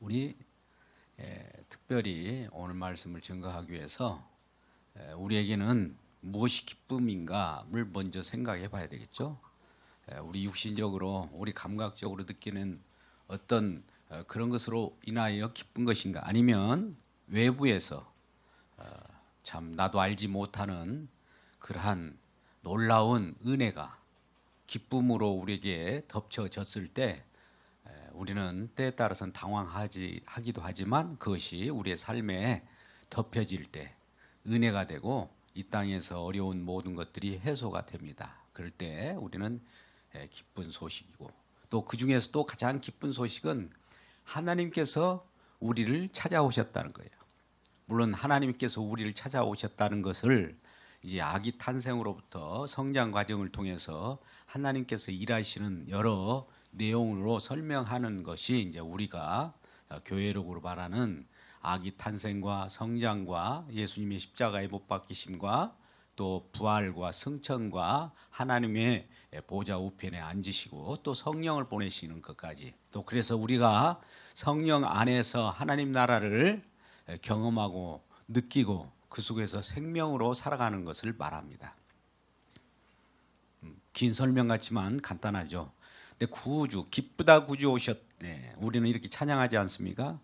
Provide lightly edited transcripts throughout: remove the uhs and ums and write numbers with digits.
우리 특별히 오늘 말씀을 증거하기 위해서 우리에게는 무엇이 기쁨인가를 먼저 생각해 봐야 되겠죠. 우리 육신적으로 우리 감각적으로 느끼는 어떤 그런 것으로 인하여 기쁜 것인가, 아니면 외부에서 참 나도 알지 못하는 그러한 놀라운 은혜가 기쁨으로 우리에게 덮쳐졌을 때 우리는 때에 따라서는 당황하기도 하지만 그것이 우리의 삶에 덮여질 때 은혜가 되고 이 땅에서 어려운 모든 것들이 해소가 됩니다. 그럴 때 우리는 기쁜 소식이고, 또 그 중에서 또 가장 기쁜 소식은 하나님께서 우리를 찾아오셨다는 거예요. 물론 하나님께서 우리를 찾아오셨다는 것을 이제 아기 탄생으로부터 성장 과정을 통해서 하나님께서 일하시는 여러 내용으로 설명하는 것이 이제 우리가 교회록으로 말하는 아기 탄생과 성장과 예수님의 십자가에 못 박히심과 또 부활과 승천과 하나님의 보좌 우편에 앉으시고 또 성령을 보내시는 것까지, 또 그래서 우리가 성령 안에서 하나님 나라를 경험하고 느끼고 그 속에서 생명으로 살아가는 것을 말합니다. 긴 설명 같지만 간단하죠. 근데 구주, 기쁘다 구주 오셨네. 우리는 이렇게 찬양하지 않습니까?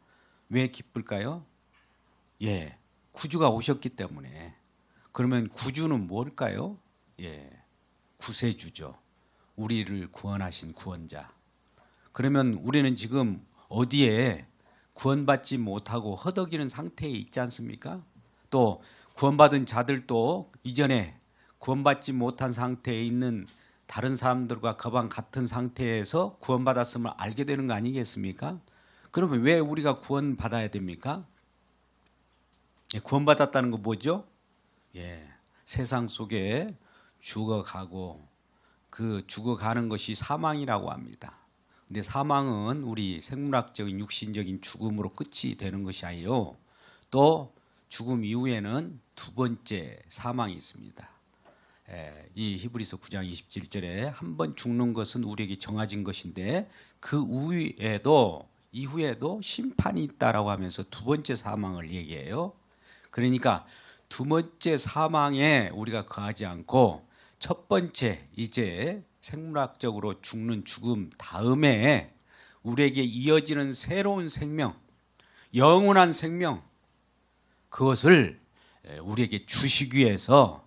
왜 기쁠까요? 구주가 오셨기 때문에. 그러면 구주는 뭘까요? 구세주죠. 우리를 구원하신 구원자. 그러면 우리는 지금 어디에 구원받지 못하고 허덕이는 상태에 있지 않습니까? 또 구원받은 자들도 이전에 구원받지 못한 상태에 있는 다른 사람들과 거방 같은 상태에서 구원받았음을 알게 되는 거 아니겠습니까? 그러면 왜 우리가 구원받아야 됩니까? 구원받았다는 거 뭐죠? 세상 속에 죽어가고 그 죽어가는 것이 사망이라고 합니다. 근데 사망은 우리 생물학적인 육신적인 죽음으로 끝이 되는 것이 아니요, 또 죽음 이후에는 두 번째 사망이 있습니다. 이 히브리서 9장 27절에 한 번 죽는 것은 우리에게 정해진 것인데 그 이후에도 심판이 있다라고 하면서 두 번째 사망을 얘기해요. 그러니까 두 번째 사망에 우리가 거하지 않고 첫 번째 이제 생물학적으로 죽는 죽음 다음에 우리에게 이어지는 새로운 생명, 영원한 생명, 그것을 우리에게 주시기 위해서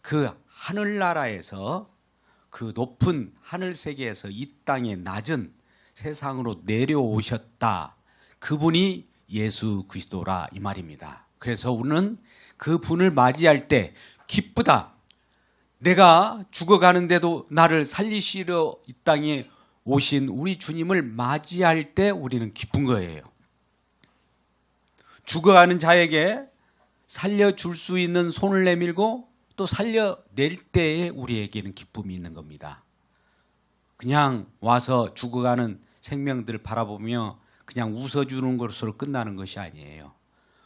그 하늘나라에서, 그 높은 하늘 세계에서 이 땅의 낮은 세상으로 내려오셨다. 그분이 예수 그리스도라 이 말입니다. 그래서 우리는 그 분을 맞이할 때 기쁘다. 내가 죽어가는데도 나를 살리시러 이 땅에 오신 우리 주님을 맞이할 때 우리는 기쁜 거예요. 죽어가는 자에게 살려줄 수 있는 손을 내밀고 또 살려낼 때에 우리에게는 기쁨이 있는 겁니다. 그냥 와서 죽어가는 생명들을 바라보며 그냥 웃어주는 것으로 끝나는 것이 아니에요.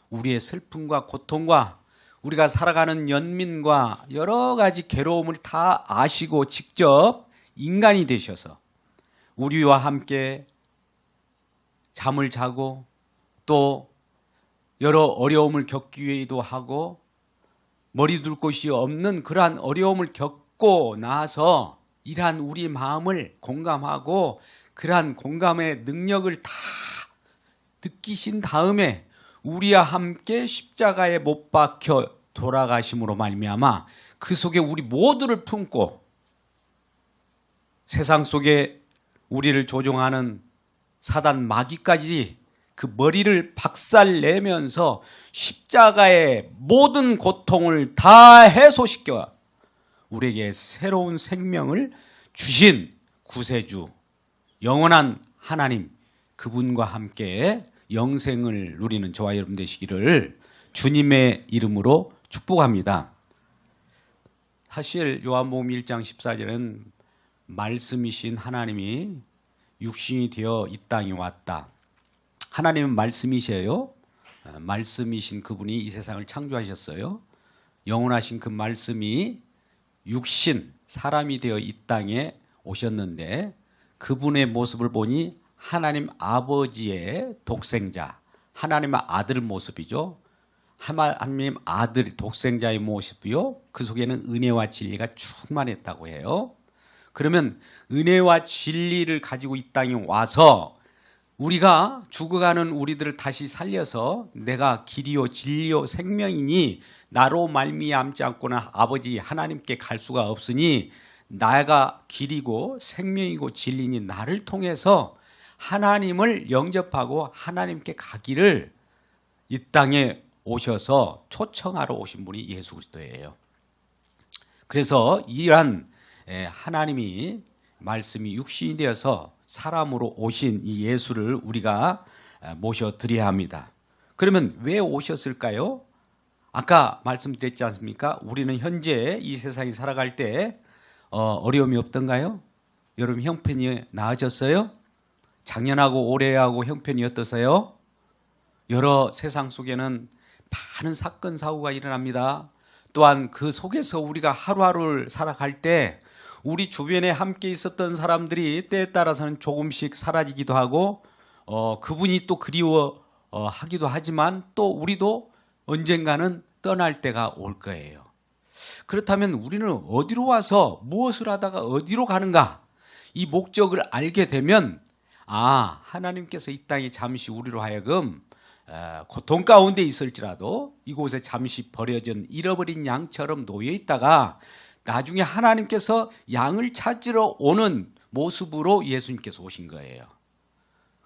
우리의 슬픔과 고통과 우리가 살아가는 연민과 여러 가지 괴로움을 다 아시고 직접 인간이 되셔서 우리와 함께 잠을 자고 또 여러 어려움을 겪기도 하고 머리 둘 곳이 없는 그러한 어려움을 겪고 나서 이러한 우리 마음을 공감하고 그러한 공감의 능력을 다 느끼신 다음에 우리와 함께 십자가에 못 박혀 돌아가심으로 말미암아 그 속에 우리 모두를 품고 세상 속에 우리를 조종하는 사단 마귀까지 그 머리를 박살내면서 십자가의 모든 고통을 다 해소시켜 우리에게 새로운 생명을 주신 구세주, 영원한 하나님, 그분과 함께 영생을 누리는 저와 여러분 되시기를 주님의 이름으로 축복합니다. 사실 요한복음 1장 14절은 말씀이신 하나님이 육신이 되어 이 땅에 왔다. 하나님은 말씀이세요. 말씀이신 그분이 이 세상을 창조하셨어요. 영원하신 그 말씀이 육신, 사람이 되어 이 땅에 오셨는데 그분의 모습을 보니 하나님 아버지의 독생자, 하나님의 아들 모습이죠. 하나님 아들 독생자의 모습이요. 그 속에는 은혜와 진리가 충만했다고 해요. 그러면 은혜와 진리를 가지고 이 땅에 와서 우리가 죽어가는 우리들을 다시 살려서 내가 길이요 진리요 생명이니 나로 말미암지 않고는 아버지 하나님께 갈 수가 없으니 나가 길이고 생명이고 진리니 나를 통해서 하나님을 영접하고 하나님께 가기를 이 땅에 오셔서 초청하러 오신 분이 예수 그리스도예요. 그래서 이러한 하나님이 말씀이 육신이 되어서 사람으로 오신 이 예수를 우리가 모셔드려야 합니다. 그러면 왜 오셨을까요? 아까 말씀드렸지 않습니까? 우리는 현재 이 세상에 살아갈 때 어려움이 없던가요? 여러분 형편이 나아졌어요? 작년하고 올해하고 형편이 어떠세요? 여러 세상 속에는 많은 사건 사고가 일어납니다. 또한 그 속에서 우리가 하루하루를 살아갈 때 우리 주변에 함께 있었던 사람들이 때에 따라서는 조금씩 사라지기도 하고 그분이 또 그리워 하기도 하지만 또 우리도 언젠가는 떠날 때가 올 거예요. 그렇다면 우리는 어디로 와서 무엇을 하다가 어디로 가는가? 이 목적을 알게 되면 하나님께서 이 땅에 잠시 우리로 하여금 고통 가운데 있을지라도 이곳에 잠시 버려진 잃어버린 양처럼 놓여 있다가 나중에 하나님께서 양을 찾으러 오는 모습으로 예수님께서 오신 거예요.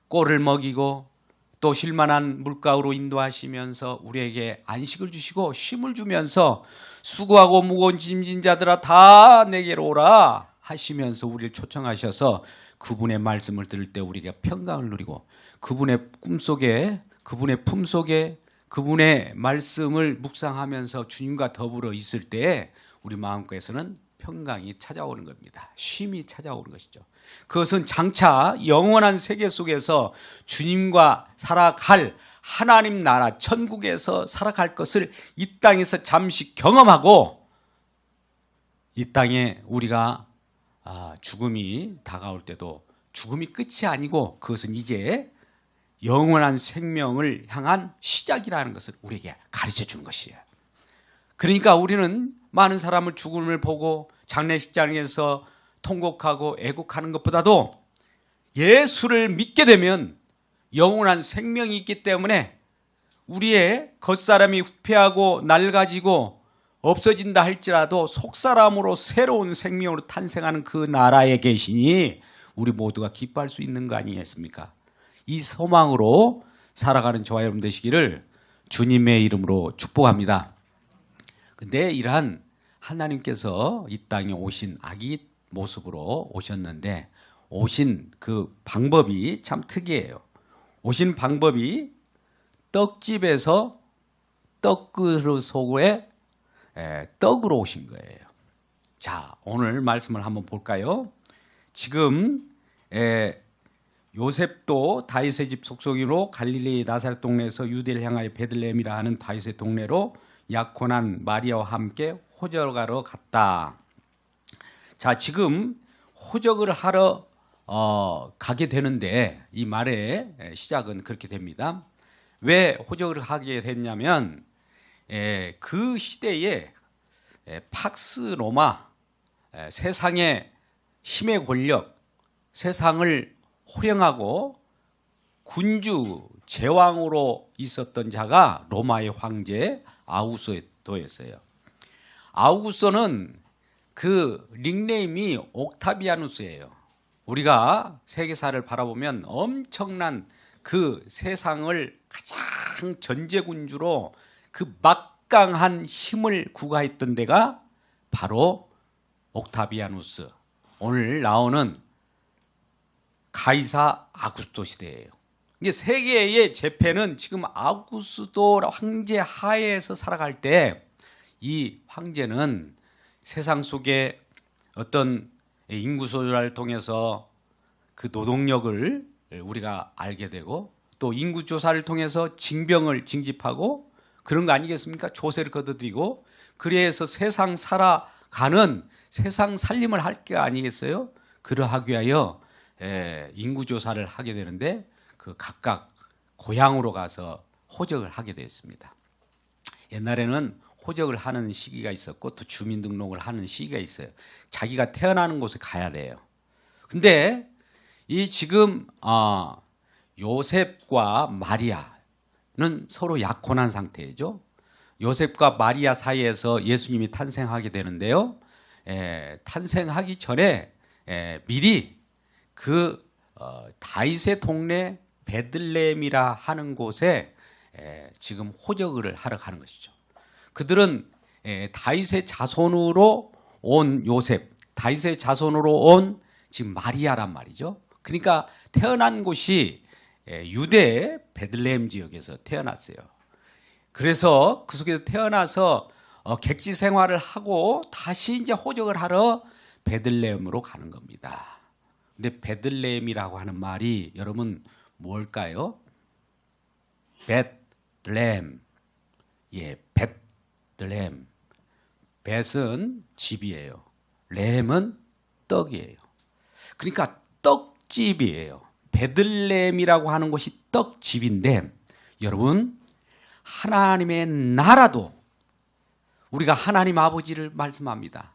꼴을 먹이고 또 쉴만한 물가로 인도하시면서 우리에게 안식을 주시고 쉼을 주면서 수고하고 무거운 짐진 자들아 다 내게로 오라 하시면서 우리를 초청하셔서 그분의 말씀을 들을 때 우리가 평강을 누리고 그분의 꿈속에 그분의 품속에 그분의 말씀을 묵상하면서 주님과 더불어 있을 때 우리 마음속에서는 평강이 찾아오는 겁니다. 쉼이 찾아오는 것이죠. 그것은 장차 영원한 세계 속에서 주님과 살아갈 하나님 나라 천국에서 살아갈 것을 이 땅에서 잠시 경험하고 이 땅에 우리가 죽음이 다가올 때도 죽음이 끝이 아니고 그것은 이제 영원한 생명을 향한 시작이라는 것을 우리에게 가르쳐 주는 것이에요. 그러니까 우리는 많은 사람을 죽음을 보고 장례식장에서 통곡하고 애곡하는 것보다도 예수를 믿게 되면 영원한 생명이 있기 때문에 우리의 겉사람이 후패하고 낡아지고 없어진다 할지라도 속사람으로 새로운 생명으로 탄생하는 그 나라에 계시니 우리 모두가 기뻐할 수 있는 거 아니겠습니까? 이 소망으로 살아가는 저와 여러분 되시기를 주님의 이름으로 축복합니다. 근데 이러한 하나님께서 이 땅에 오신 아기 모습으로 오셨는데 오신 그 방법이 참 특이해요. 오신 방법이 떡집에서 떡그릇 속에 떡으로 오신 거예요. 자, 오늘 말씀을 한번 볼까요? 지금 요셉도 다윗의 집 속속이로 갈릴리 나사렛 동네에서 유대를 향하여 베들레헴이라 하는 다윗의 동네로 약혼한 마리아와 함께 호적하러 갔다. 자, 지금 호적을 하러 가게 되는데 이 말의 시작은 그렇게 됩니다. 왜 호적을 하게 됐냐면 그 시대에 팍스 로마 세상의 힘의 권력, 세상을 호령하고 군주 제왕으로 있었던 자가 로마의 황제 아우구스토였어요. 아우구스토는 그 닉네임이 옥타비아누스예요. 우리가 세계사를 바라보면 엄청난 그 세상을 가장 전제군주로 그 막강한 힘을 구가했던 데가 바로 옥타비아누스, 오늘 나오는 가이사 아구스토 시대예요. 이게 세계의 제패는 지금 아구스토 황제 하에서 살아갈 때 이 황제는 세상 속에 어떤 인구 조절을 통해서 그 노동력을 우리가 알게 되고 또 인구 조사를 통해서 징병을 징집하고 그런 거 아니겠습니까? 조세를 거둬들이고 그래서 세상 살아가는 세상 살림을 할 게 아니겠어요? 그러하기 위하여 인구 조사를 하게 되는데 그 각각 고향으로 가서 호적을 하게 되었습니다. 옛날에는 호적을 하는 시기가 있었고 또 주민등록을 하는 시기가 있어요. 자기가 태어나는 곳에 가야 돼요. 근데 이 지금 요셉과 마리아는 서로 약혼한 상태죠. 요셉과 마리아 사이에서 예수님이 탄생하게 되는데요. 탄생하기 전에 미리 그 다윗의 동네 베들레헴이라 하는 곳에 지금 호적을 하러 가는 것이죠. 그들은 다윗의 자손으로 온 요셉, 다윗의 자손으로 온 지금 마리아란 말이죠. 그러니까 태어난 곳이 유대의 베들레헴 지역에서 태어났어요. 그래서 그 속에서 태어나서 객지 생활을 하고 다시 이제 호적을 하러 베들레헴으로 가는 겁니다. 근데 베들레헴이라고 하는 말이 여러분 뭘까요? 벳레헴. 벳레헴. 벳은 집이에요. 레헴은 떡이에요. 그러니까 떡집이에요. 베들레헴이라고 하는 곳이 떡집인데 여러분 하나님의 나라도 우리가 하나님 아버지를 말씀합니다.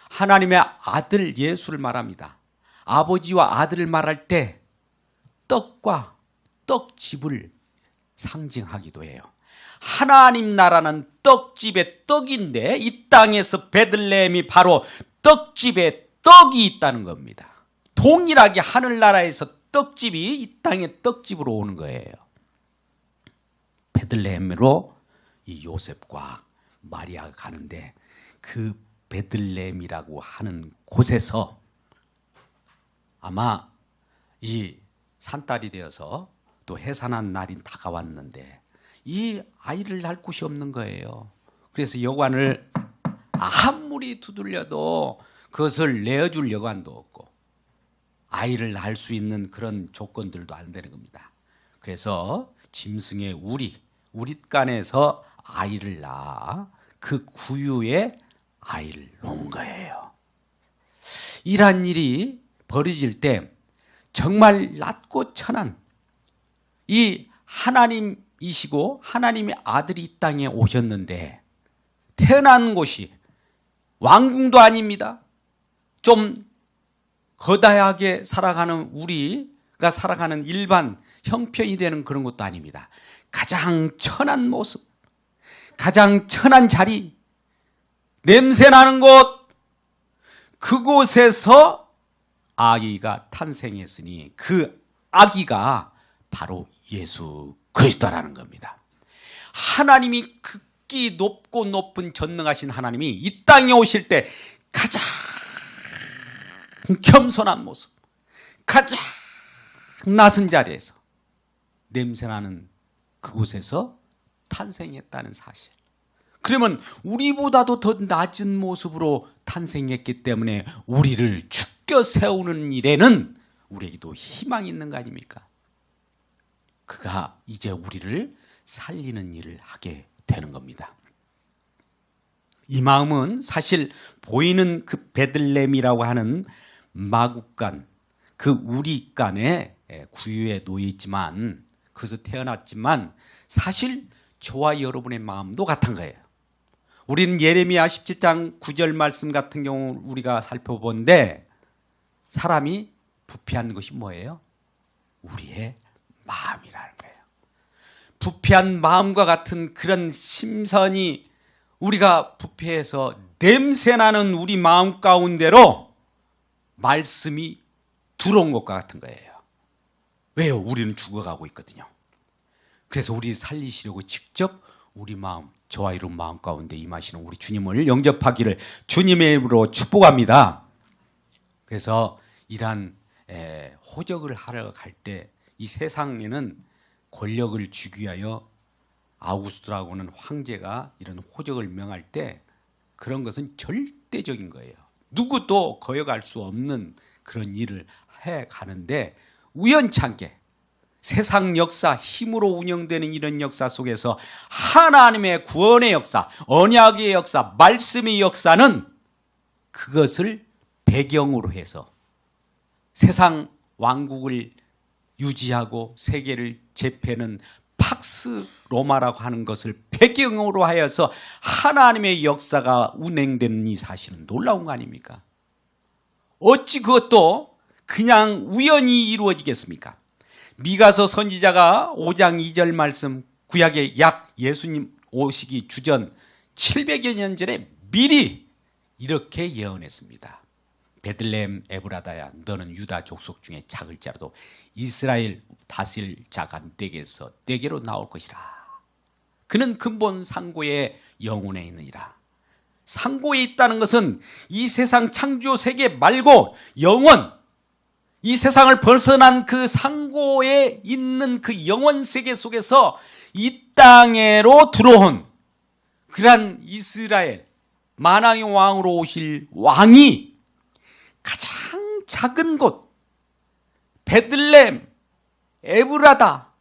하나님의 아들 예수를 말합니다. 아버지와 아들을 말할 때 떡과 떡집을 상징하기도 해요. 하나님 나라는 떡집의 떡인데 이 땅에서 베들레헴이 바로 떡집의 떡이 있다는 겁니다. 동일하게 하늘나라에서 떡집이 이 땅의 떡집으로 오는 거예요. 베들레헴으로 이 요셉과 마리아가 가는데 그 베들레헴이라고 하는 곳에서 아마 이 산딸이 되어서 또 해산한 날이 다가왔는데 이 아이를 낳을 곳이 없는 거예요. 그래서 여관을 아무리 두들려도 그것을 내어줄 여관도 없고 아이를 낳을 수 있는 그런 조건들도 안 되는 겁니다. 그래서 짐승의 우릿간에서 아이를 낳아 그 구유에 아이를 놓은 거예요. 이러한 일이 벌어질 때 정말 낮고 천한 이 하나님이시고 하나님의 아들이 이 땅에 오셨는데 태어난 곳이 왕궁도 아닙니다. 좀 거다하게 살아가는 우리가 살아가는 일반 형편이 되는 그런 것도 아닙니다. 가장 천한 모습, 가장 천한 자리, 냄새나는 곳, 그곳에서 아기가 탄생했으니 그 아기가 바로 예수 그리스도라는 겁니다. 하나님이 극히 높고 높은 전능하신 하나님이 이 땅에 오실 때 가장 겸손한 모습, 가장 낮은 자리에서 냄새나는 그곳에서 탄생했다는 사실. 그러면 우리보다도 더 낮은 모습으로 탄생했기 때문에 우리를 죽여 세우는 일에는 우리에게도 희망이 있는 거 아닙니까? 그가 이제 우리를 살리는 일을 하게 되는 겁니다. 이 마음은 사실 보이는 그 베들레헴이라고 하는 마국간, 그 우리간에 구유에 놓여 있지만, 그래서 태어났지만 사실 저와 여러분의 마음도 같은 거예요. 우리는 예레미야 17장 9절 말씀 같은 경우 우리가 살펴본데 사람이 부패한 것이 뭐예요? 우리의 마음이라는 거예요. 부패한 마음과 같은 그런 심선이 우리가 부패해서 냄새나는 우리 마음 가운데로 말씀이 들어온 것과 같은 거예요. 왜요? 우리는 죽어가고 있거든요. 그래서 우리 살리시려고 직접 우리 마음, 저와 이런 마음 가운데 임하시는 우리 주님을 영접하기를 주님의 이름으로 축복합니다. 그래서 이러한 호적을 하러 갈 때 이 세상에는 권력을 주기 위하여 아우구스토라고 하는 황제가 이런 호적을 명할 때 그런 것은 절대적인 거예요. 누구도 거역할 수 없는 그런 일을 해가는데 우연찮게 세상 역사, 힘으로 운영되는 이런 역사 속에서 하나님의 구원의 역사, 언약의 역사, 말씀의 역사는 그것을 배경으로 해서 세상 왕국을 유지하고 세계를 제패는 팍스 로마라고 하는 것을 배경으로 하여서 하나님의 역사가 운행되는 이 사실은 놀라운 거 아닙니까? 어찌 그것도 그냥 우연히 이루어지겠습니까? 미가서 선지자가 5장 2절 말씀, 구약의 약 예수님 오시기 주전 700여 년 전에 미리 이렇게 예언했습니다. 베들레헴 에브라다야, 너는 유다 족속 중에 작을 자라도 이스라엘 다스릴 자가 내게로 나올 것이라. 그는 근본 상고의 영혼에 있느니라. 상고에 있다는 것은 이 세상 창조 세계 말고 영원, 이 세상을 벗어난 그 상고에 있는 그 영원 세계 속에서 이 땅으로 들어온 그러한 이스라엘 만왕의 왕으로 오실 왕이 가장 작은 곳 베들레헴 에브라다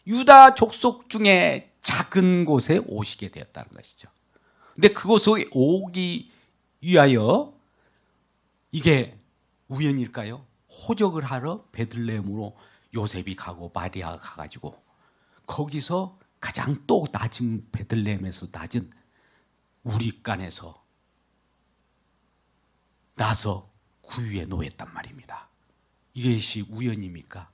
유다 족속 중에 작은 곳에 오시게 되었다는 것이죠. 근데 그곳에 오기 위하여 이게 우연일까요? 호적을 하러 베들레헴으로 요셉이 가고 마리아가 가가지고 거기서 가장 또 낮은 베들레헴에서 낮은 우리간에서 나서 구유에 놓였단 말입니다. 이것이 우연입니까?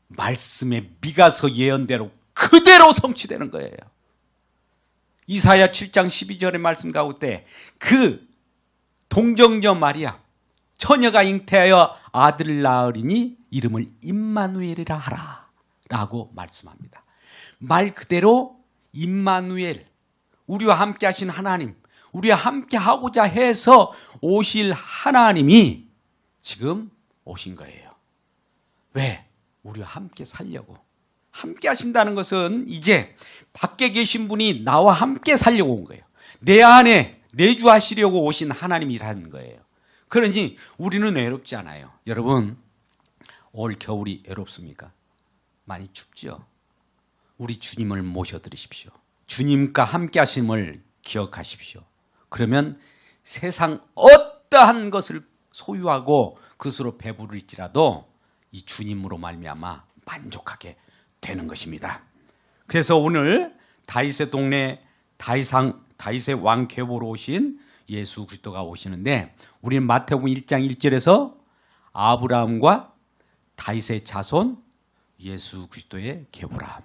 말씀의 미가서 예언대로 그대로 성취되는 거예요. 이사야 7장 12절의 말씀 가운데 그 동정녀 마리아 처녀가 잉태하여 아들을 낳으리니 이름을 임마누엘이라 하라 라고 말씀합니다. 말 그대로 임마누엘, 우리와 함께 하신 하나님, 우리와 함께 하고자 해서 오실 하나님이 지금 오신 거예요. 왜? 우리와 함께 살려고. 함께 하신다는 것은 이제 밖에 계신 분이 나와 함께 살려고 온 거예요. 내 안에 내주하시려고 오신 하나님이라는 거예요. 그러니 우리는 외롭지 않아요. 여러분, 올 겨울이 외롭습니까? 많이 춥죠? 우리 주님을 모셔드리십시오. 주님과 함께 하심을 기억하십시오. 그러면 세상 어떠한 것을 소유하고 그것으로 배부를지라도 이 주님으로 말미암아 만족하게 되는 것입니다. 그래서 오늘 다윗의 동네 다윗의 왕 계보로 오신 예수 그리스도가 오시는데 우리는 마태복음 1장 1절에서 아브라함과 다윗의 자손 예수 그리스도의 계보라.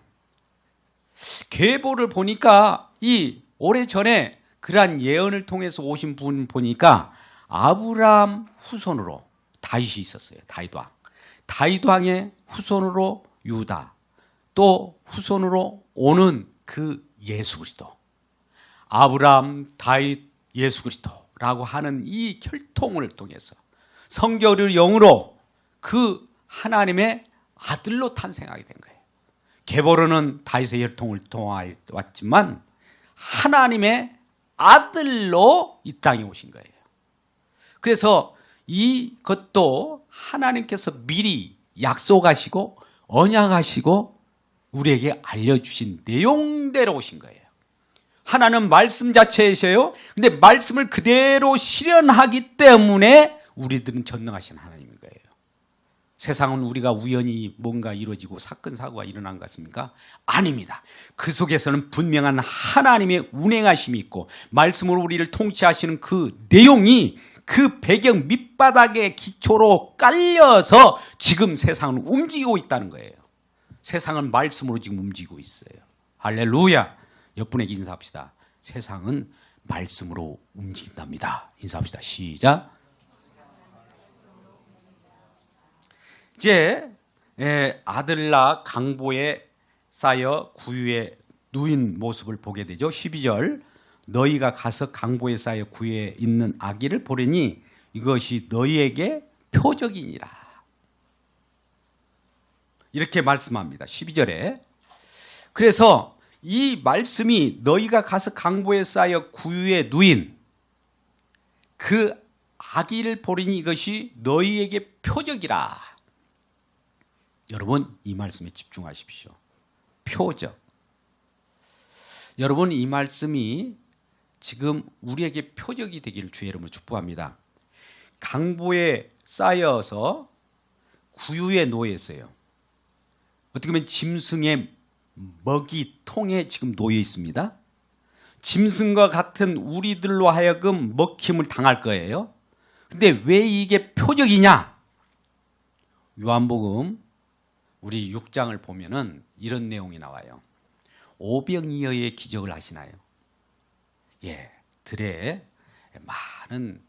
계보를 보니까 이 오래전에 그러한 예언을 통해서 오신 분 보니까 아브라함 후손으로 다윗이 있었어요. 다윗 왕. 다윗 왕의 후손으로 유다, 또 후손으로 오는 그 예수 그리스도. 아브라함, 다윗, 예수 그리스도라고 하는 이 혈통을 통해서 성결의 영으로 그 하나님의 아들로 탄생하게 된 거예요. 계보로는 다윗의 혈통을 통해 왔지만 하나님의 아들로 이 땅에 오신 거예요. 그래서 이것도 하나님께서 미리 약속하시고 언약하시고 우리에게 알려주신 내용대로 오신 거예요. 하나는 말씀 자체이셔요. 근데 말씀을 그대로 실현하기 때문에 우리들은 전능하신 하나님인 거예요. 세상은 우리가 우연히 뭔가 이루어지고 사건 사고가 일어난 것 같습니까? 아닙니다. 그 속에서는 분명한 하나님의 운행하심이 있고 말씀으로 우리를 통치하시는 그 내용이 그 배경 밑바닥에 기초로 깔려서 지금 세상은 움직이고 있다는 거예요. 세상은 말씀으로 지금 움직이고 있어요. 할렐루야. 옆분에게 인사합시다. 세상은 말씀으로 움직인답니다. 인사합시다. 시작. 이제 아들라 강보에 쌓여 구유에 누인 모습을 보게 되죠. 12절 너희가 가서 강보에 쌓여 구유에 있는 아기를 보려니 이것이 너희에게 표적이니라. 이렇게 말씀합니다. 12절에. 그래서 이 말씀이 너희가 가서 강보에 쌓여 구유에 누인 그 아기를 보리니 이것이 너희에게 표적이라. 여러분 이 말씀에 집중하십시오. 표적. 여러분 이 말씀이 지금 우리에게 표적이 되기를 주의 이름으로 축복합니다. 강보에 쌓여서 구유에 놓여 있어요. 어떻게 보면 짐승의 먹이통에 지금 놓여 있습니다. 짐승과 같은 우리들로 하여금 먹힘을 당할 거예요. 근데 왜 이게 표적이냐? 요한복음 우리 6장을 보면은 이런 내용이 나와요. 오병이어의 기적을 아시나요? 예, 들에 많은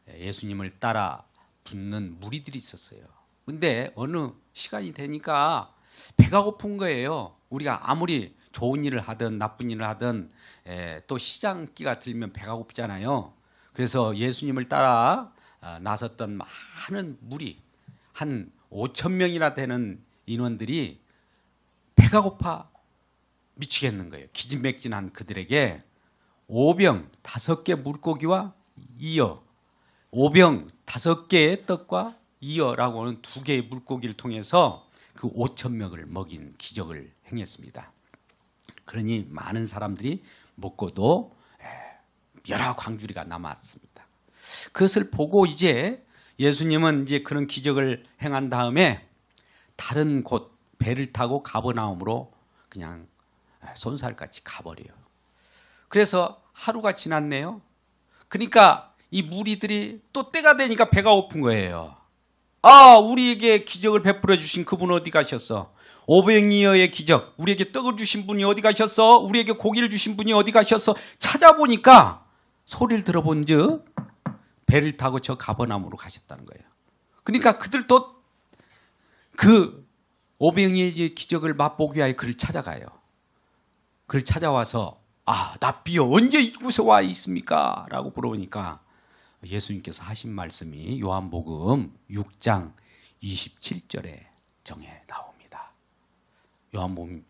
예수님을 따라 붙는 무리들이 있었어요. 근데 어느 시간이 되니까 배가 고픈 거예요. 우리가 아무리 좋은 일을 하든 나쁜 일을 하든 또 시장기가 들면 배가 고프잖아요. 그래서 예수님을 따라 나섰던 많은 무리, 한 5천 명이나 되는 인원들이 배가 고파 미치겠는 거예요. 기진맥진한 그들에게 오병 5개 물고기와 이어, 오병 5개의 떡과 이어라고 하는 2개의 물고기를 통해서 그 5천 명을 먹인 기적을 행했습니다. 그러니 많은 사람들이 먹고도 여러 광주리가 남았습니다. 그것을 보고 이제 예수님은 이제 그런 기적을 행한 다음에 다른 곳 배를 타고 가버나움으로 그냥 손살같이 가버려요. 그래서 하루가 지났네요. 그러니까 이 무리들이 또 때가 되니까 배가 고픈 거예요. 아, 우리에게 기적을 베풀어 주신 그분 어디 가셨어? 오병이어의 기적, 우리에게 떡을 주신 분이 어디 가셨어? 우리에게 고기를 주신 분이 어디 가셨어? 찾아보니까 소리를 들어본즉 배를 타고 저 가버나움으로 가셨다는 거예요. 그러니까 그들도 그 오병이어의 기적을 맛보기 위하여 그를 찾아가요. 그를 찾아와서 아, 납비여 언제 이곳에 와 있습니까? 라고 물어보니까 예수님께서 하신 말씀이 요한복음 6장 27절에 정해 나옵니다. 요한복음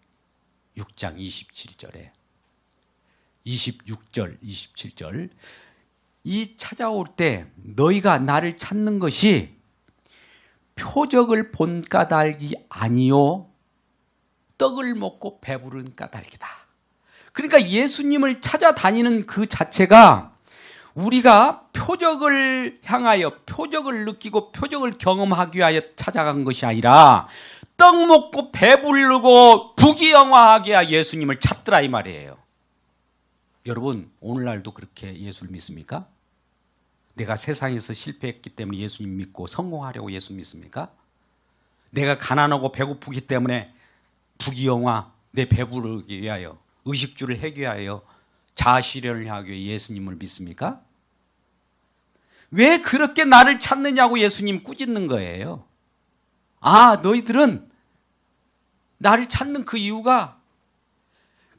6장 27절에 26절 27절 이 찾아올 때 너희가 나를 찾는 것이 표적을 본 까닭이 아니요 떡을 먹고 배부른 까닭이다. 그러니까 예수님을 찾아다니는 그 자체가 우리가 표적을 향하여 표적을 느끼고 표적을 경험하기 위하여 찾아간 것이 아니라 떡 먹고 배부르고 부귀영화하게 위하여 예수님을 찾더라 이 말이에요. 여러분 오늘날도 그렇게 예수를 믿습니까? 내가 세상에서 실패했기 때문에 예수님 믿고 성공하려고 예수 믿습니까? 내가 가난하고 배고프기 때문에 부귀영화 내 배부르기 위하여 의식주를 해결하여 자아실현을 하기 위해 예수님을 믿습니까? 왜 그렇게 나를 찾느냐고 예수님 꾸짖는 거예요. 아, 너희들은 나를 찾는 그 이유가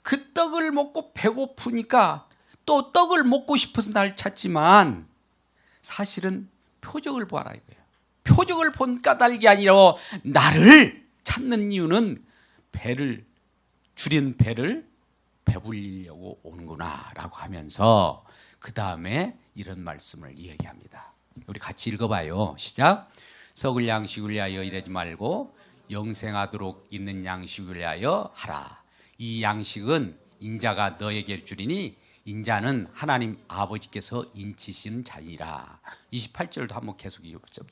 그 떡을 먹고 배고프니까 또 떡을 먹고 싶어서 나를 찾지만 사실은 표적을 보아라 이거예요. 표적을 본 까닭이 아니라 나를 찾는 이유는 배를 줄인 배를 배불리려고 오는구나 라고 하면서 그 다음에 이런 말씀을 이야기합니다. 우리 같이 읽어봐요. 시작. 썩을 양식을 위하여 일하지 말고 영생하도록 있는 양식을 위하여 하라. 이 양식은 인자가 너에게 주리니 인자는 하나님 아버지께서 인치시는 자니라. 28절도 한번 계속 읽어보죠.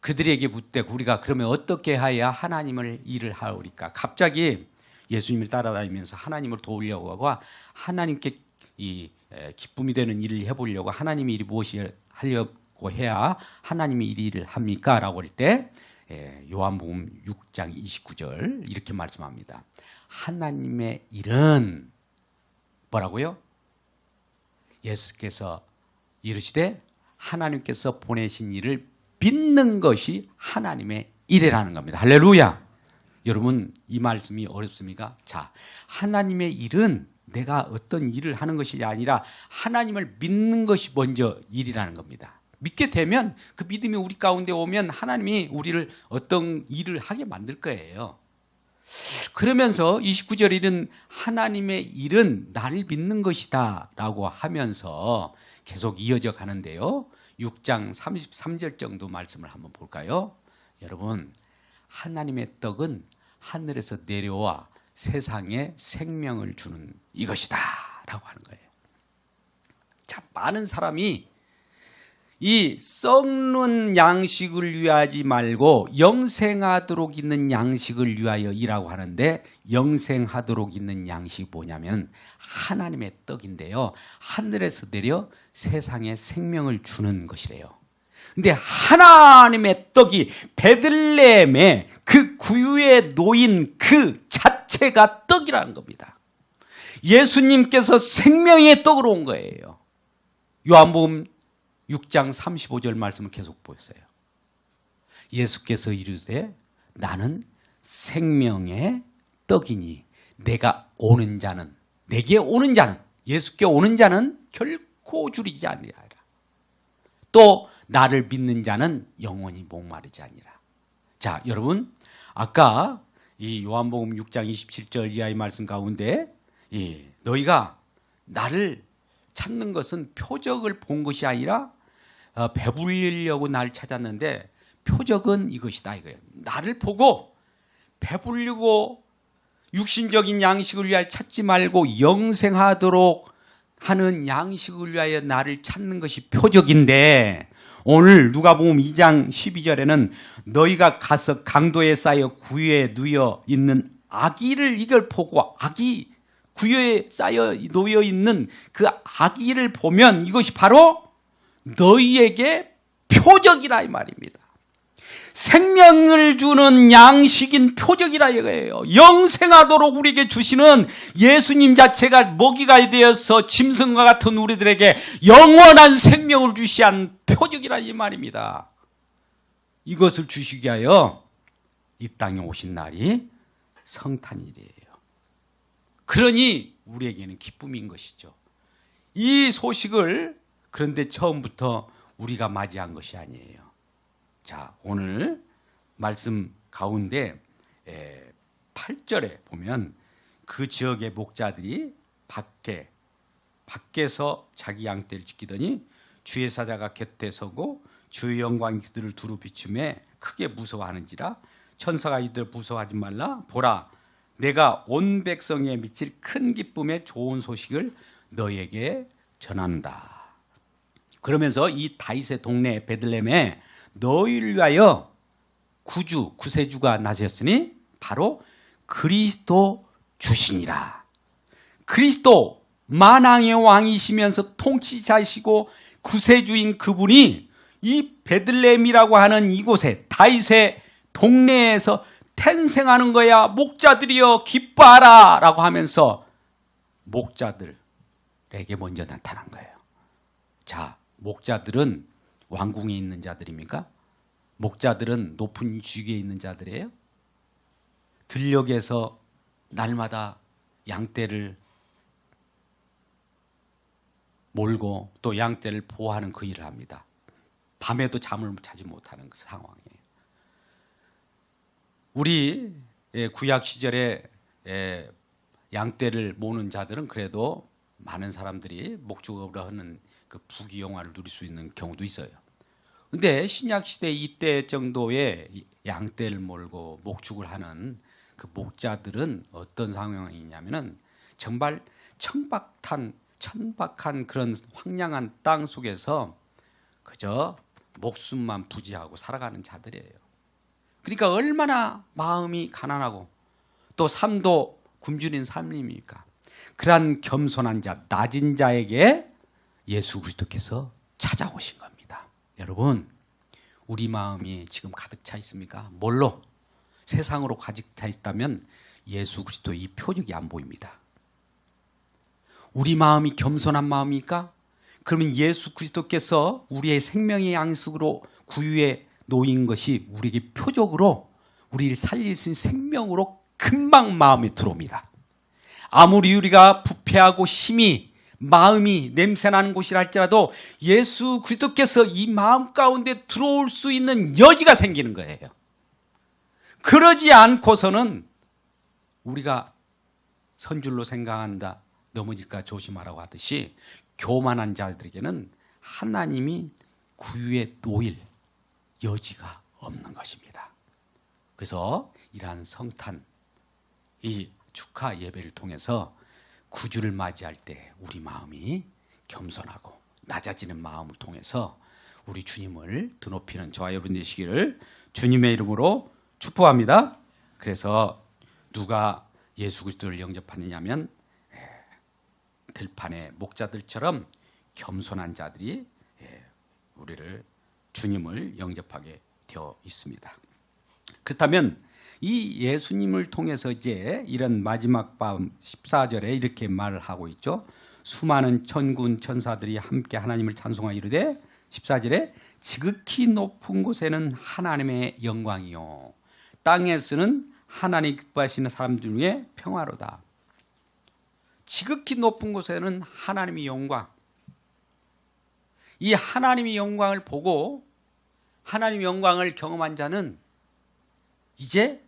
그들에게 묻되 우리가 그러면 어떻게 하여야 하나님을 일을 하오리까? 갑자기 예수님을 따라다니면서 하나님을 도우려고 하고 하나님께 이 기쁨이 되는 일을 해보려고 하나님의 일이 무엇이 하려고 해야 하나님의 일을 합니까? 라고 할 때 요한복음 6장 29절 이렇게 말씀합니다. 하나님의 일은 뭐라고요? 예수께서 이르시되 하나님께서 보내신 일을 믿는 것이 하나님의 일이라는 겁니다. 할렐루야. 여러분 이 말씀이 어렵습니까? 자, 하나님의 일은 내가 어떤 일을 하는 것이 아니라 하나님을 믿는 것이 먼저 일이라는 겁니다. 믿게 되면 그 믿음이 우리 가운데 오면 하나님이 우리를 어떤 일을 하게 만들 거예요. 그러면서 29절에는 하나님의 일은 나를 믿는 것이다 라고 하면서 계속 이어져 가는데요. 6장 33절 정도 말씀을 한번 볼까요? 여러분 하나님의 떡은 하늘에서 내려와 세상에 생명을 주는 이것이다 라고 하는 거예요. 참 많은 사람이 이 썩는 양식을 위하지 말고 영생하도록 있는 양식을 위하여 일하고 하는데, 영생하도록 있는 양식이 뭐냐면 하나님의 떡인데요, 하늘에서 내려 세상에 생명을 주는 것이래요. 근데 하나님의 떡이 베들레헴에 그 구유에 놓인 그 자체가 떡이라는 겁니다. 예수님께서 생명의 떡으로 온 거예요. 요한복음 6장 35절 말씀을 계속 보였어요. 예수께서 이르되 나는 생명의 떡이니 내가 오는 자는, 내게 오는 자는, 예수께 오는 자는 결코 줄이지 아니하리라. 또 나를 믿는 자는 영원히 목마르지 아니라. 자, 여러분, 아까 이 요한복음 6장 27절 이하의 말씀 가운데 너희가 나를 찾는 것은 표적을 본 것이 아니라 배불리려고 나를 찾았는데 표적은 이것이다 이거예요. 나를 보고 배불리고 육신적인 양식을 위하여 찾지 말고 영생하도록 하는 양식을 위하여 나를 찾는 것이 표적인데, 오늘 누가복음 2장 12절에는 너희가 가서 강도에 쌓여 구유에 누여 있는 아기를, 이걸 보고 아기 구유에 쌓여 놓여 있는 그 아기를 보면 이것이 바로 너희에게 표적이라 이 말입니다. 생명을 주는 양식인 표적이라 이거예요. 영생하도록 우리에게 주시는 예수님 자체가 먹이가 되어서 짐승과 같은 우리들에게 영원한 생명을 주시한 표적이라 이 말입니다. 이것을 주시기 위하여 이 땅에 오신 날이 성탄일이에요. 그러니 우리에게는 기쁨인 것이죠. 이 소식을 그런데 처음부터 우리가 맞이한 것이 아니에요. 자, 오늘 말씀 가운데 8절에 보면 그 지역의 목자들이 밖에서 자기 양떼를 지키더니 주의 사자가 곁에 서고 주의 영광이 그들을 두루 비추매 크게 무서워하는지라. 천사가 이들을 무서워하지 말라. 보라, 내가 온 백성에 미칠 큰 기쁨의 좋은 소식을 너희에게 전한다. 그러면서 이 다윗의 동네 베들레헴에 너희를 위하여 구세주가 나셨으니 바로 그리스도 주시니라. 그리스도 만왕의 왕이시면서 통치자이시고 구세주인 그분이 이 베들레헴이라고 하는 이곳에 다윗의 동네에서 탄생하는 거야. 목자들이여 기뻐하라 라고 하면서 목자들에게 먼저 나타난 거예요. 자, 목자들은 왕궁에 있는 자들입니까? 목자들은 높은 직위에 있는 자들이에요? 들녘에서 날마다 양떼를 몰고 또 양떼를 보호하는 그 일을 합니다. 밤에도 잠을 자지 못하는 그 상황이에요. 우리 구약 시절에 양떼를 모는 자들은 그래도 많은 사람들이 목축업을 하는 그 부귀영화를 누릴 수 있는 경우도 있어요. 근데 신약 시대 이때 정도의 양떼를 몰고 목축을 하는 그 목자들은 어떤 상황이냐면은 정말 천박한 그런 황량한 땅 속에서 그저 목숨만 부지하고 살아가는 자들이에요. 그러니까 얼마나 마음이 가난하고 또 삶도 굶주린 삶입니까? 그러한 겸손한 자, 낮은 자에게 예수 그리스도께서 찾아오신 겁니다. 여러분, 우리 마음이 지금 가득 차 있습니까? 뭘로? 세상으로 가득 차 있다면 예수 그리스도 이 표적이 안 보입니다. 우리 마음이 겸손한 마음입니까? 그러면 예수 그리스도께서 우리의 생명의 양식으로 구유에 놓인 것이 우리에게 표적으로 우리를 살릴 수 있는 생명으로 금방 마음에 들어옵니다. 아무리 우리가 부패하고 심히 마음이 냄새나는 곳이라 할지라도 예수 그리스도께서 이 마음 가운데 들어올 수 있는 여지가 생기는 거예요. 그러지 않고서는 우리가 선줄로 생각한다, 넘어질까 조심하라고 하듯이 교만한 자들에게는 하나님이 구유에 놓일 여지가 없는 것입니다. 그래서 이러한 성탄, 이 축하 예배를 통해서 구주를 맞이할 때 우리 마음이 겸손하고 낮아지는 마음을 통해서 우리 주님을 드높이는 저와 여러분 되시기를 주님의 이름으로 축복합니다. 그래서 누가 예수 그리스도를 영접하느냐면 들판의 목자들처럼 겸손한 자들이 우리를 주님을 영접하게 되어 있습니다. 그렇다면 이 예수님을 통해서 이제 이런 마지막 밤 14절에 이렇게 말을 하고 있죠. 수많은 천군 천사들이 함께 하나님을 찬송하여 이르되 14절에 지극히 높은 곳에는 하나님의 영광이요 땅에서는 하나님 기뻐하시는 사람들 중에 평화로다. 지극히 높은 곳에는 하나님의 영광. 이 하나님의 영광을 보고 하나님의 영광을 경험한 자는 이제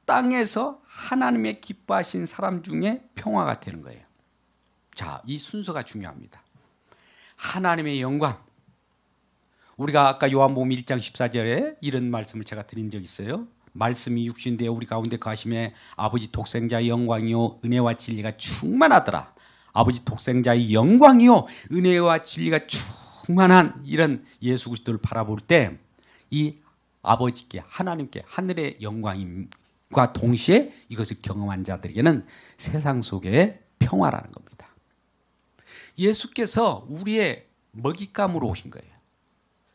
땅에서 하나님의 기뻐하신 사람 중에 평화가 되는 거예요. 자, 이 순서가 중요합니다. 하나님의 영광. 우리가 아까 요한복음 1장 14절에 이런 말씀을 제가 드린 적이 있어요. 말씀이 육신되어 우리 가운데 거하심에 아버지 독생자의 영광이요 은혜와 진리가 충만하더라. 아버지 독생자의 영광이요 은혜와 진리가 충만한 이런 예수 그리스도를 바라볼 때 이 아버지께 하나님께 하늘의 영광과 동시에 이것을 경험한 자들에게는 세상 속의 평화라는 겁니다. 예수께서 우리의 먹잇감으로 오신 거예요.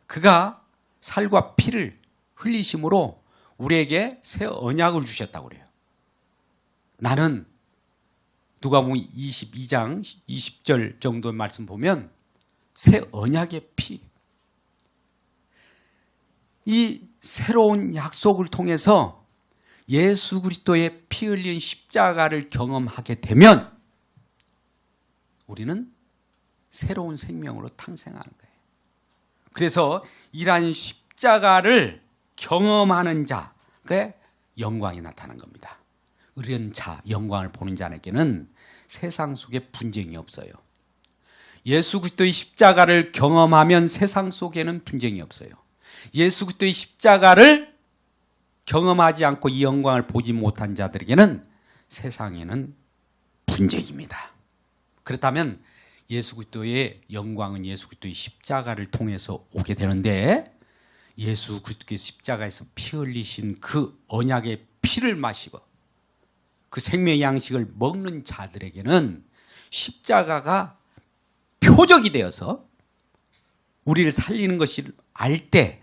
그가 살과 피를 흘리심으로 우리에게 새 언약을 주셨다고 그래요. 나는 누가복음 22장 20절 정도의 말씀 보면 새 언약의 피, 이 새로운 약속을 통해서 예수 그리스도의 피 흘린 십자가를 경험하게 되면 우리는 새로운 생명으로 탄생하는 거예요. 그래서 이러한 십자가를 경험하는 자의 영광이 나타난 겁니다. 이런 자, 영광을 보는 자에게는 세상 속에 분쟁이 없어요. 예수 그리스도의 십자가를 경험하면 세상 속에는 분쟁이 없어요. 예수 그리스도의 십자가를 경험하지 않고 이 영광을 보지 못한 자들에게는 세상에는 분쟁입니다. 그렇다면 예수 그리스도의 영광은 예수 그리스도의 십자가를 통해서 오게 되는데 예수 그리스도의 십자가에서 피 흘리신 그 언약의 피를 마시고 그 생명의 양식을 먹는 자들에게는 십자가가 표적이 되어서 우리를 살리는 것을 알 때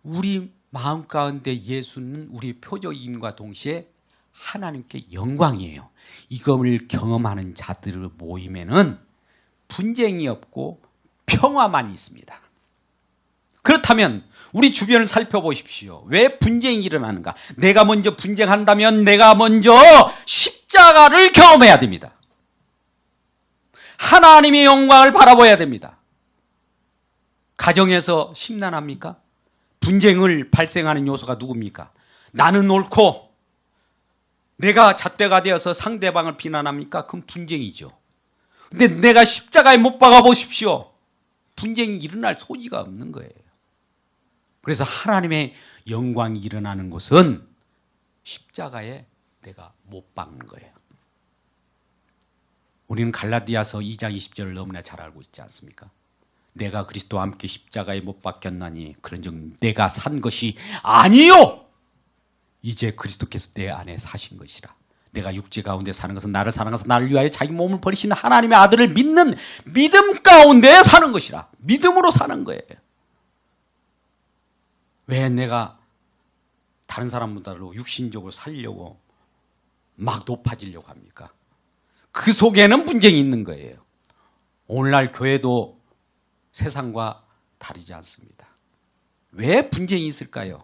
우리 마음 가운데 예수는 우리의 표적임과 동시에 하나님께 영광이에요. 이것을 경험하는 자들의 모임에는 분쟁이 없고 평화만 있습니다. 그렇다면 우리 주변을 살펴보십시오. 왜 분쟁이 일어나는가? 내가 먼저 분쟁한다면 내가 먼저 십자가를 경험해야 됩니다. 하나님의 영광을 바라봐야 됩니다. 가정에서 심란합니까? 분쟁을 발생하는 요소가 누굽니까? 나는 옳고 내가 잣대가 되어서 상대방을 비난합니까? 그건 분쟁이죠. 근데 내가 십자가에 못 박아 보십시오. 분쟁이 일어날 소지가 없는 거예요. 그래서 하나님의 영광이 일어나는 곳은 십자가에 내가 못 박는 거예요. 우리는 갈라디아서 2장 20절을 너무나 잘 알고 있지 않습니까? 내가 그리스도와 함께 십자가에 못 박혔나니 그런즉 내가 산 것이 아니요 이제 그리스도께서 내 안에 사신 것이라. 내가 육체 가운데 사는 것은 나를 사랑하사 나를 위하여 자기 몸을 버리시는 하나님의 아들을 믿는 믿음 가운데 사는 것이라. 믿음으로 사는 거예요. 왜 내가 다른 사람보다도 육신적으로 살려고 막 높아지려고 합니까? 그 속에는 분쟁이 있는 거예요. 오늘날 교회도 세상과 다르지 않습니다. 왜 분쟁이 있을까요?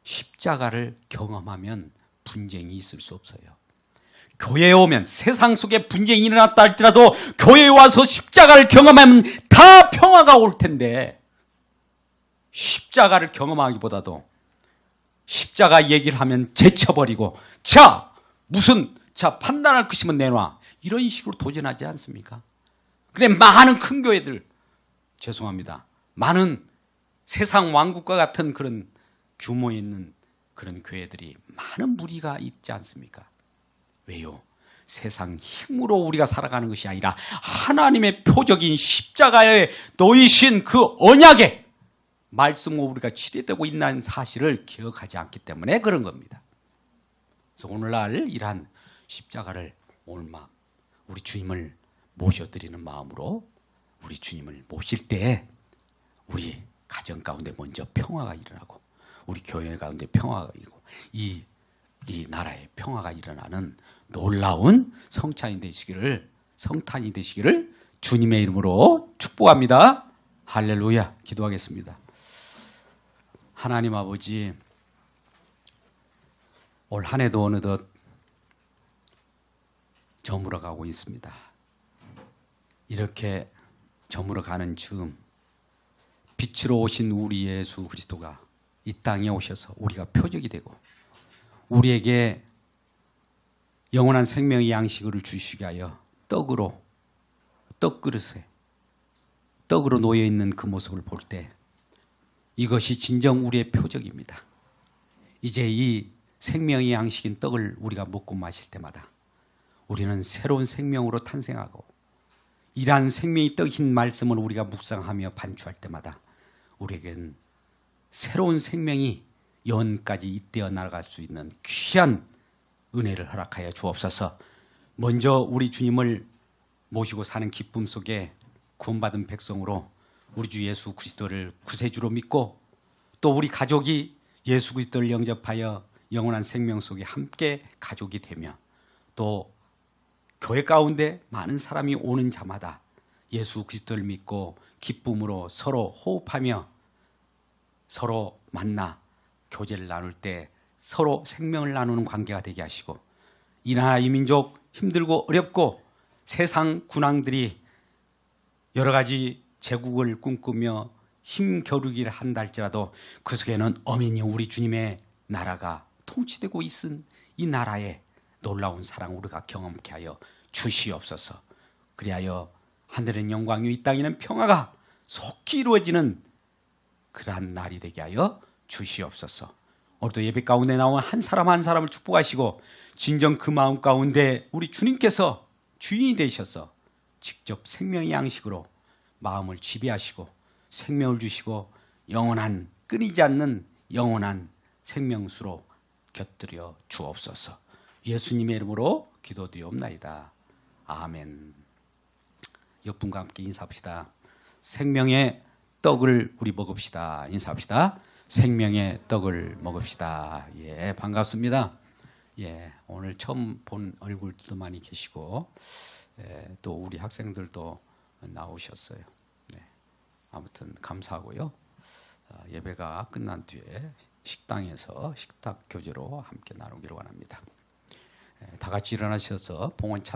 십자가를 경험하면 분쟁이 있을 수 없어요. 교회에 오면 세상 속에 분쟁이 일어났다 할지라도 교회에 와서 십자가를 경험하면 다 평화가 올 텐데 십자가를 경험하기보다도 십자가 얘기를 하면 제쳐버리고 자 판단할 것이면 내놔 이런 식으로 도전하지 않습니까? 근데 많은 큰 교회들 죄송합니다. 많은 세상 왕국과 같은 그런 규모에 있는 그런 교회들이 많은 무리가 있지 않습니까? 왜요? 세상 힘으로 우리가 살아가는 것이 아니라 하나님의 표적인 십자가에 놓이신 그 언약의 말씀으로 우리가 치료되고 있는 사실을 기억하지 않기 때문에 그런 겁니다. 그래서 오늘날 이러한 십자가를 오늘 우리 주님을 모셔드리는 마음으로 우리 주님을 모실 때 우리 가정 가운데 먼저 평화가 일어나고 우리 교회 가운데 평화가 일어나고 이 나라에 평화가 일어나는 놀라운 성탄이 되시기를 주님의 이름으로 축복합니다. 할렐루야. 기도하겠습니다. 하나님 아버지, 올 한 해도 어느덧 저물어가고 있습니다. 이렇게 저물어가는 즈음 빛으로 오신 우리 예수 그리스도가 이 땅에 오셔서 우리가 표적이 되고 우리에게 영원한 생명의 양식을 주시게 하여 떡그릇에 떡으로 놓여 있는 그 모습을 볼 때 이것이 진정 우리의 표적입니다. 이제 이 생명의 양식인 떡을 우리가 먹고 마실 때마다 우리는 새로운 생명으로 탄생하고 이러한 생명의 떡인 말씀을 우리가 묵상하며 반추할 때마다 우리에겐 새로운 생명이 영원까지 잇대어 나아갈 수 있는 귀한 은혜를 허락하여 주옵소서. 먼저 우리 주님을 모시고 사는 기쁨 속에 구원받은 백성으로 우리 주 예수 그리스도를 구세주로 믿고 또 우리 가족이 예수 그리스도를 영접하여 영원한 생명 속에 함께 가족이 되며 또 교회 가운데 많은 사람이 오는 자마다 예수 그리스도를 믿고 기쁨으로 서로 호흡하며 서로 만나 교제를 나눌 때 서로 생명을 나누는 관계가 되게 하시고 이 나라 이 민족 힘들고 어렵고 세상 군왕들이 여러 가지 제국을 꿈꾸며 힘겨루기를 한다 할지라도 그 속에는 엄연히 우리 주님의 나라가 통치되고 있은 이 나라에 놀라운 사랑 우리가 경험케 하여 주시옵소서. 그리하여 하늘은 영광이요 이 땅에는 평화가 속히 이루어지는 그러한 날이 되게 하여 주시옵소서. 오늘도 예배 가운데 나온 한 사람 한 사람을 축복하시고 진정 그 마음 가운데 우리 주님께서 주인이 되셔서 직접 생명의 양식으로 마음을 지배하시고 생명을 주시고 영원한 끊이지 않는 영원한 생명수로 곁들여 주옵소서. 예수님의 이름으로 기도드리옵나이다. 아멘. 옆분과 함께 인사합시다. 생명의 떡을 우리 먹읍시다. 인사합시다. 생명의 떡을 먹읍시다. 예, 반갑습니다. 예, 오늘 처음 본 얼굴도 많이 계시고 또 우리 학생들도 나오셨어요. 네, 아무튼 감사하고요. 예배가 끝난 뒤에 식당에서 식탁 교제로 함께 나누기를 원합니다. 다 같이 일어나셔서 봉헌 찬